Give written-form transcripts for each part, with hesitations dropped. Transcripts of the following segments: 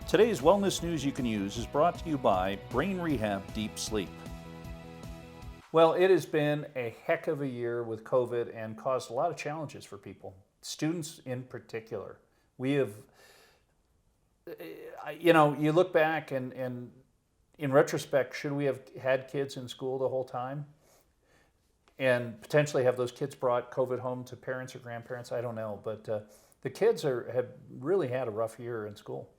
Today's wellness news you can use is brought to you by Brain Rehab Deep Sleep. Well, it has been a heck of a year with COVID and caused a lot of challenges for people, students in particular. We have, you look back and in retrospect, should we have had kids in school the whole time? And potentially have those kids brought COVID home to parents or grandparents? I don't know, but the kids have really had a rough year in school.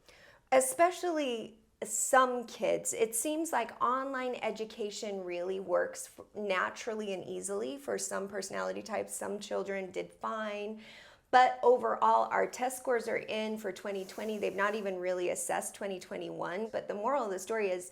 Especially some kids. It seems like online education really works naturally and easily for some personality types. Some children did fine. But overall, our test scores are in for 2020. They've not even really assessed 2021. But the moral of the story is,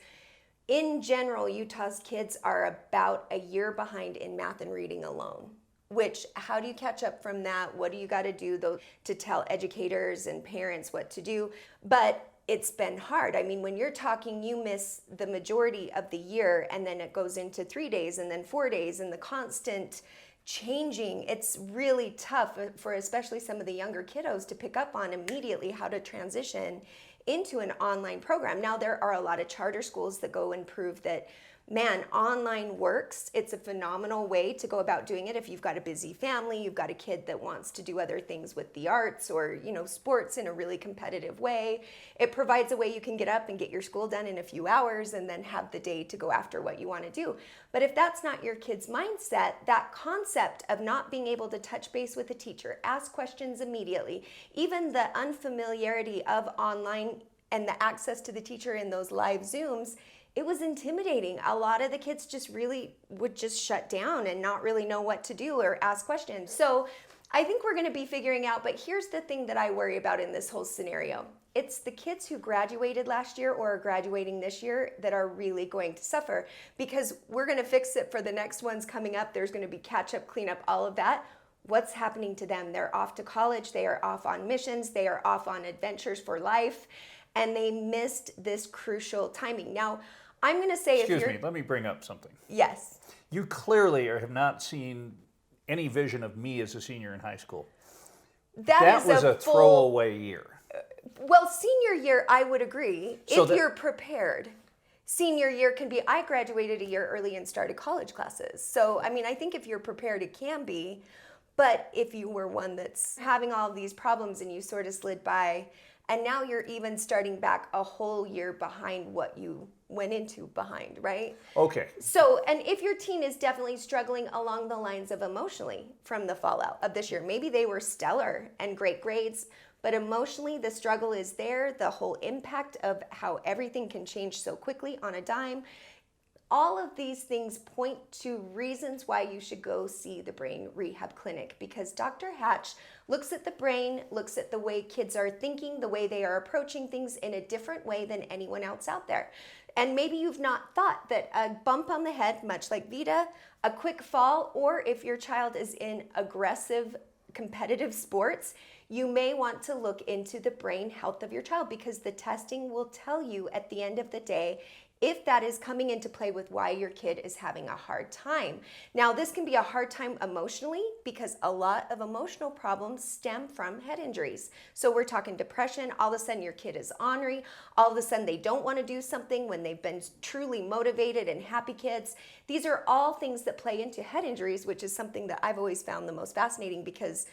in general, Utah's kids are about a year behind in math and reading alone. Which, how do you catch up from that? What do you got to do, though, to tell educators and parents what to do? But it's been hard. I mean, when you're talking, you miss the majority of the year, and then it goes into 3 days and then 4 days, and the constant changing. It's really tough for especially some of the younger kiddos to pick up on immediately how to transition into an online program. Now, there are a lot of charter schools that go and prove that, man, online works. It's a phenomenal way to go about doing it if you've got a busy family, you've got a kid that wants to do other things with the arts or, sports in a really competitive way. It provides a way you can get up and get your school done in a few hours and then have the day to go after what you want to do. But if that's not your kid's mindset, that concept of not being able to touch base with a teacher, ask questions immediately, even the unfamiliarity of online and the access to the teacher in those live Zooms, it was intimidating. A lot of the kids just really would just shut down and not really know what to do or ask questions. So I think we're going to be figuring out, but here's the thing that I worry about in this whole scenario. It's the kids who graduated last year or are graduating this year that are really going to suffer, because we're going to fix it for the next ones coming up. There's going to be catch up, clean up, all of that. What's happening to them? They're off to college. They are off on missions. They are off on adventures for life, and they missed this crucial timing. Now, I'm going to say, Excuse me, let me bring up something. Yes. You clearly have not seen any vision of me as a senior in high school. That was a throwaway year. Well, senior year, I would agree, if you're prepared. Senior year can be, I graduated a year early and started college classes. So, I think if you're prepared, it can be. But if you were one that's having all of these problems and you sort of slid by, and now you're even starting back a whole year behind what you went into behind, right? Okay. So, and if your teen is definitely struggling along the lines of emotionally from the fallout of this year, maybe they were stellar and great grades, but emotionally the struggle is there, the whole impact of how everything can change so quickly on a dime. All of these things point to reasons why you should go see the Brain Rehab Clinic, because Dr. Hatch looks at the brain, looks at the way kids are thinking, the way they are approaching things in a different way than anyone else out there. And maybe you've not thought that a bump on the head, much like Vita, a quick fall, or if your child is in aggressive competitive sports, you may want to look into the brain health of your child, because the testing will tell you at the end of the day if that is coming into play with why your kid is having a hard time. Now, this can be a hard time emotionally, because a lot of emotional problems stem from head injuries. So we're talking depression, all of a sudden your kid is ornery, all of a sudden they don't want to do something when they've been truly motivated and happy kids. These are all things that play into head injuries, which is something that I've always found the most fascinating, because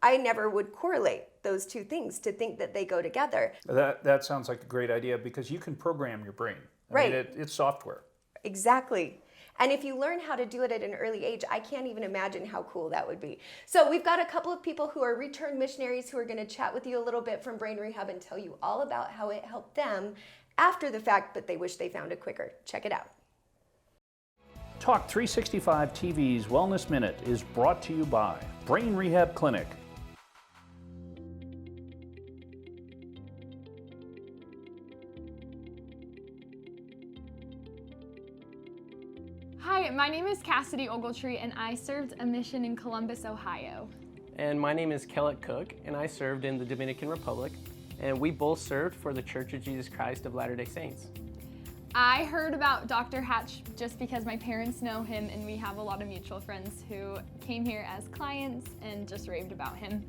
I never would correlate those two things to think that they go together. That sounds like a great idea, because you can program your brain. Right. It's software. Exactly. And if you learn how to do it at an early age, I can't even imagine how cool that would be. So we've got a couple of people who are returned missionaries who are going to chat with you a little bit from Brain Rehab and tell you all about how it helped them after the fact, but they wish they found it quicker. Check it out. Talk365TV's Wellness Minute is brought to you by Brain Rehab Clinic. Hi, my name is Cassidy Ogletree, and I served a mission in Columbus, Ohio. And my name is Kellett Cook, and I served in the Dominican Republic, and we both served for the Church of Jesus Christ of Latter-day Saints. I heard about Dr. Hatch just because my parents know him, and we have a lot of mutual friends who came here as clients and just raved about him.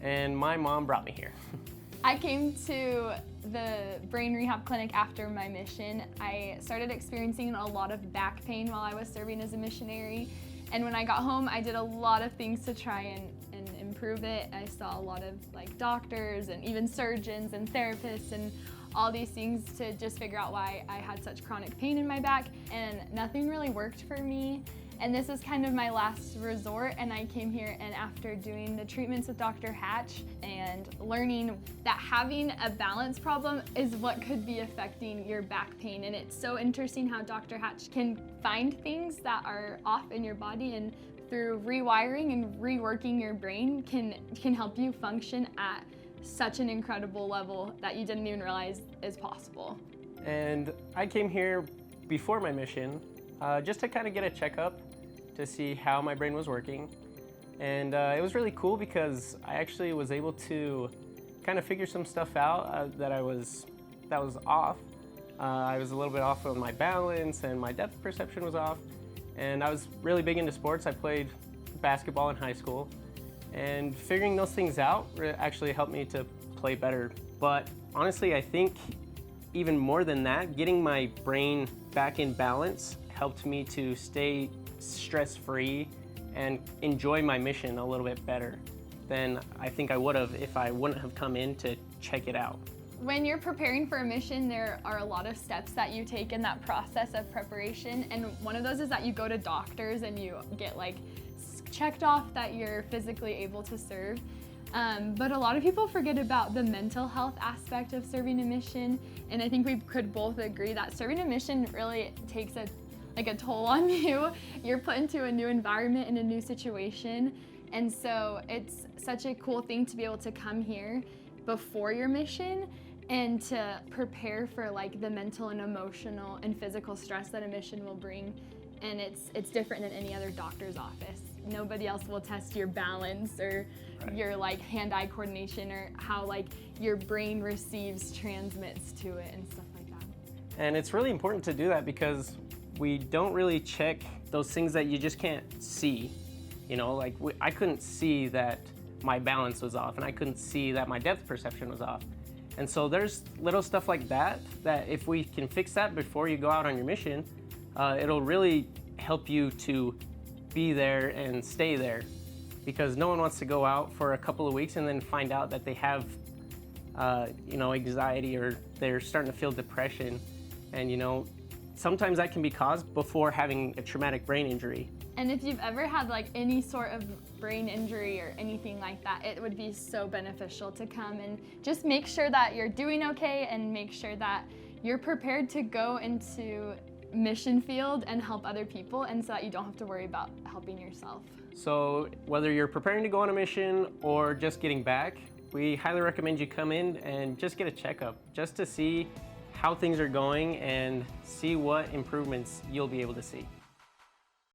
And my mom brought me here. I came to the brain rehab clinic after my mission. I started experiencing a lot of back pain while I was serving as a missionary. And when I got home, I did a lot of things to try and improve it. I saw a lot of like doctors and even surgeons and therapists and all these things to just figure out why I had such chronic pain in my back, and nothing really worked for me. And this was kind of my last resort, and I came here, and after doing the treatments with Dr. Hatch and learning that having a balance problem is what could be affecting your back pain. And it's so interesting how Dr. Hatch can find things that are off in your body, and through rewiring and reworking your brain can help you function at such an incredible level that you didn't even realize is possible. And I came here before my mission just to kind of get a checkup to see how my brain was working. And it was really cool because I actually was able to kind of figure some stuff out that was off. I was a little bit off on my balance, and my depth perception was off. And I was really big into sports. I played basketball in high school. And figuring those things out actually helped me to play better. But honestly, I think even more than that, getting my brain back in balance helped me to stay stress-free and enjoy my mission a little bit better than I think I would have if I wouldn't have come in to check it out. When you're preparing for a mission, there are a lot of steps that you take in that process of preparation. And one of those is that you go to doctors and you get like checked off that you're physically able to serve. But a lot of people forget about the mental health aspect of serving a mission. And I think we could both agree that serving a mission really takes a toll on you. You're put into a new environment in a new situation. And so it's such a cool thing to be able to come here before your mission and to prepare for like the mental and emotional and physical stress that a mission will bring. And it's different than any other doctor's office. Nobody else will test your balance or your like hand-eye coordination or how like your brain transmits to it and stuff like that. And it's really important to do that because we don't really check those things that you just can't see. You know, like I couldn't see that my balance was off, and I couldn't see that my depth perception was off. And so there's little stuff like that if we can fix that before you go out on your mission, it'll really help you to be there and stay there, because no one wants to go out for a couple of weeks and then find out that they have anxiety or they're starting to feel depression. And sometimes that can be caused before having a traumatic brain injury. And if you've ever had like any sort of brain injury or anything like that, it would be so beneficial to come and just make sure that you're doing okay and make sure that you're prepared to go into mission field and help other people, and so that you don't have to worry about helping yourself. So whether you're preparing to go on a mission or just getting back, we highly recommend you come in and just get a checkup just to see how things are going and see what improvements you'll be able to see.